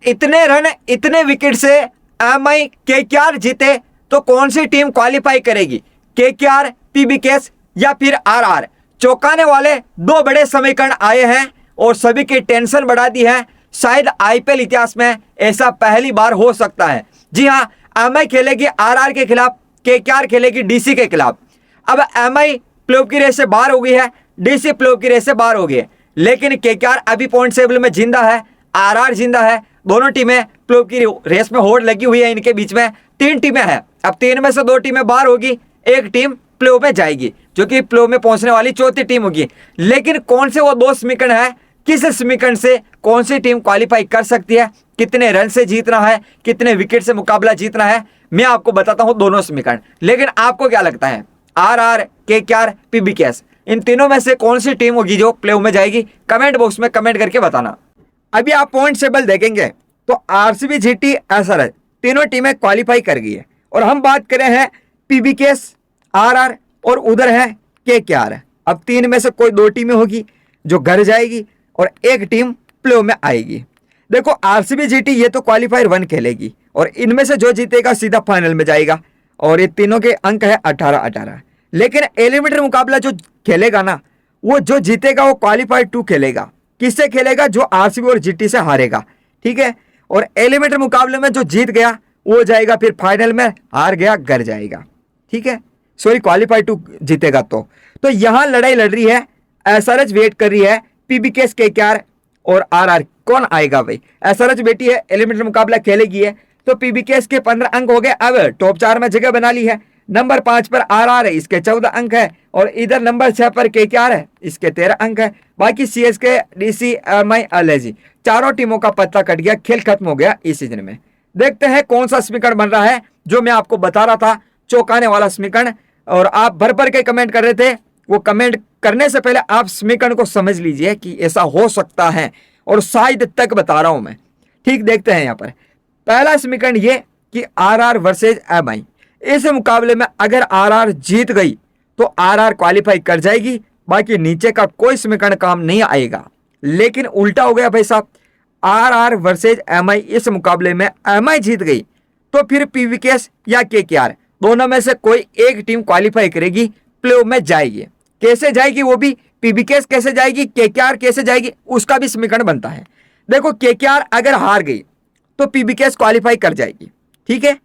इतने रन इतने विकेट से एमआई केकेआर जीते तो कौन सी टीम क्वालिफाई करेगी, केकेआर, पीबीकेएस या फिर आरआर। चौंकाने वाले दो बड़े समीकरण आए हैं और सभी की टेंशन बढ़ा दी है। शायद आईपीएल इतिहास में ऐसा पहली बार हो सकता है। जी हां, एमआई खेलेगी आरआर के खिलाफ, केकेआर खेलेगी डीसी के खिलाफ। अब एमआई प्लेऑफ की रेस से बाहर हो गई है, डीसी प्लेऑफ की रेस से बाहर हो गई है, लेकिन केकेआर अभी पॉइंट टेबल में जिंदा है, आरआर जिंदा है। दोनों टीमें प्लेऑफ की रेस में होड़ लगी हुई है। इनके बीच में 3 टीमें हैं। अब 3 में से 2 टीमें बाहर होगी, एक टीम प्लेऑफ में जाएगी, जो कि प्लेऑफ में पहुंचने वाली चौथी टीम होगी। लेकिन कौन से वो 2 समीकरण है, किस समीकरण से कौन सी टीम क्वालिफाई कर सकती है, कितने रन से जीतना है, कितने विकेट से मुकाबला जीतना है, मैं आपको बताता हूं दोनों समीकरण। लेकिन आपको क्या लगता है, आरआर, केकेआर, पीबीकेएस, इन तीनों में से कौन सी टीम होगी जो प्लेऑफ में जाएगी? कमेंट बॉक्स में कमेंट करके बताना। अभी आप पॉइंट टेबल देखेंगे तो आरसीबी, जीटी, एसआरएच तीनों टीमें क्वालिफाई कर गई है। और हम बात करें हैं पीबीकेएस, आरआर और उधर है केकेआर। अब 3 में से कोई 2 टीमें होगी जो घर जाएगी और एक टीम प्लेऑफ में आएगी। देखो, आरसीबी, जीटी ये तो क्वालिफायर 1 खेलेगी और इनमें से जो जीतेगा सीधा फाइनल में जाएगा और ये तीनों के अंक है 18-18। लेकिन एलिमिनेटर मुकाबला जो खेलेगा ना, वो जो जीतेगा वो क्वालिफायर 2 खेलेगा। किससे खेलेगा? जो आरसीबी और जीटी से हारेगा, ठीक है। और एलिमिनेटर मुकाबले में जो जीत गया वो जाएगा फिर फाइनल में, हार गया घर जाएगा, ठीक है। सॉरी, क्वालिफाई 2 जीतेगा तो यहां लड़ाई लड़ रही है। एसआरएच वेट कर रही है, पीबीकेएस, केकेआर और आरआर कौन आएगा भाई। एसआरएच बेटी है, एलिमिनेटर मुकाबला खेलेगी है, तो पीबीकेएस के 15 अंक हो गए, अब टॉप 4 में जगह बना ली है। नंबर 5 पर आरआर है, इसके 14 अंक है, और इधर नंबर 6 पर केकेआर है, इसके 13 अंक है। बाकी सीएसके, डीसी, एमआई, एलएजी चारों टीमों का पत्ता कट गया, खेल खत्म हो गया इस सीजन में। देखते हैं कौन सा समीकरण बन रहा है, जो मैं आपको बता रहा था, चौंकाने वाला समीकरण। और आप भर भर के कमेंट कर रहे थे, वो कमेंट करने से पहले आप समीकरण को समझ लीजिए कि ऐसा हो सकता है, और शायद तक बता रहा हूं मैं, ठीक। देखते हैं यहाँ पर पहला समीकरण ये कि आरआर वर्सेज एमआई। इस मुकाबले में अगर आरआर जीत गई तो आरआर क्वालिफाई कर जाएगी, बाकी नीचे का कोई समीकरण काम नहीं आएगा। लेकिन उल्टा हो गया भाई साहब, आरआर वर्सेज एमआई, इस मुकाबले में एमआई जीत गई तो फिर पीबीकेएस या केकेआर दोनों में से कोई एक टीम क्वालिफाई करेगी, प्लेऑफ में जाएगी। कैसे जाएगी वो भी, पीबीकेएस कैसे जाएगी, केकेआर कैसे जाएगी, उसका भी समीकरण बनता है। देखो, केकेआर अगर हार गई तो पीबीकेएस क्वालिफाई कर जाएगी, ठीक है।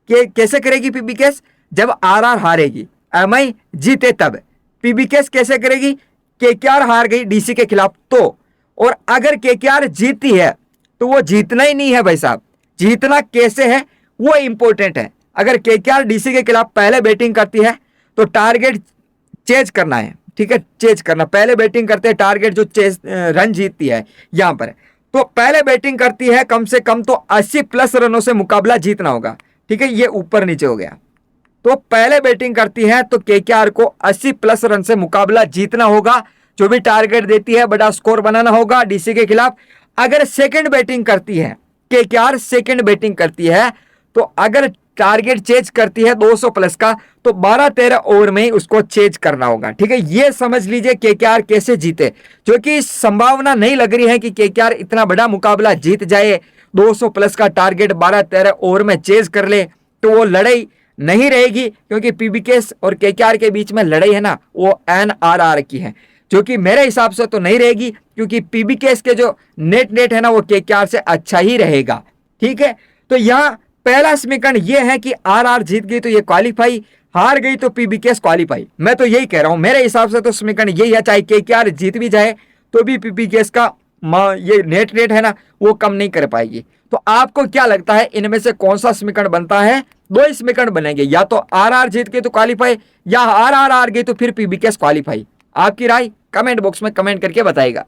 कैसे करेगी पीबीकेएस? जब आरआर हारेगी, एमआई जीते तब। पीबीकेएस कैसे करेगी? केकेआर हार गई डीसी के खिलाफ तो, और अगर केकेआर जीतती है तो वो जीतना ही नहीं है भाई साहब। जीतना कैसे है वो इंपॉर्टेंट है। अगर केकेआर डीसी के खिलाफ पहले बैटिंग करती है तो टारगेट चेज करना है, ठीक है, चेज करना। पहले बैटिंग करते हैं, टारगेट जो चेज रन जीतती है यहां पर, तो पहले बैटिंग करती है कम से कम तो 80+ रनों से मुकाबला जीतना होगा, ठीक है। ये ऊपर नीचे हो गया, तो पहले बैटिंग करती है तो केकेआर को 80+ रन से मुकाबला जीतना होगा। जो भी टारगेट देती है बड़ा स्कोर बनाना होगा डीसी के खिलाफ। अगर सेकंड बैटिंग करती है, केकेआर सेकंड बैटिंग करती है, तो अगर टारगेट चेज करती है 200+ का, तो 12-13 ओवर में ही उसको चेज करना होगा, ठीक है। ये समझ लीजिए केकेआर कैसे जीते, जो कि संभावना नहीं लग रही है कि केकेआर इतना बड़ा मुकाबला जीत जाए। 200+ का टारगेट 12-13 ओवर में चेज कर ले तो वो लड़ाई नहीं रहेगी, क्योंकि पीबीकेएस और केकेआर के बीच में लड़ाई है ना, वो एनआरआर की है, जो कि मेरे हिसाब से तो नहीं रहेगी, क्योंकि पीबीकेएस के जो नेट है ना वो केकेआर से अच्छा ही रहेगा, ठीक है। तो यहाँ पहला समीकरण ये है कि आरआर जीत गई तो ये क्वालिफाई, हार गई तो पीबीकेएस क्वालिफाई। मैं तो यही कह रहा हूं, मेरे हिसाब से तो समीकरण यही है। चाहे केकेआर जीत भी जाए तो भी पीबीकेएस का ये नेट है ना वो कम नहीं कर पाएगी। तो आपको क्या लगता है, इनमें से कौन सा समीकरण बनता है? 2 ही समीकरण बनेंगे, या तो आरआर जीत गई तो क्वालिफाई, या आरआर हार गई तो फिर पीबीकेएस क्वालिफाई। आपकी राय कमेंट बॉक्स में कमेंट करके बताइएगा।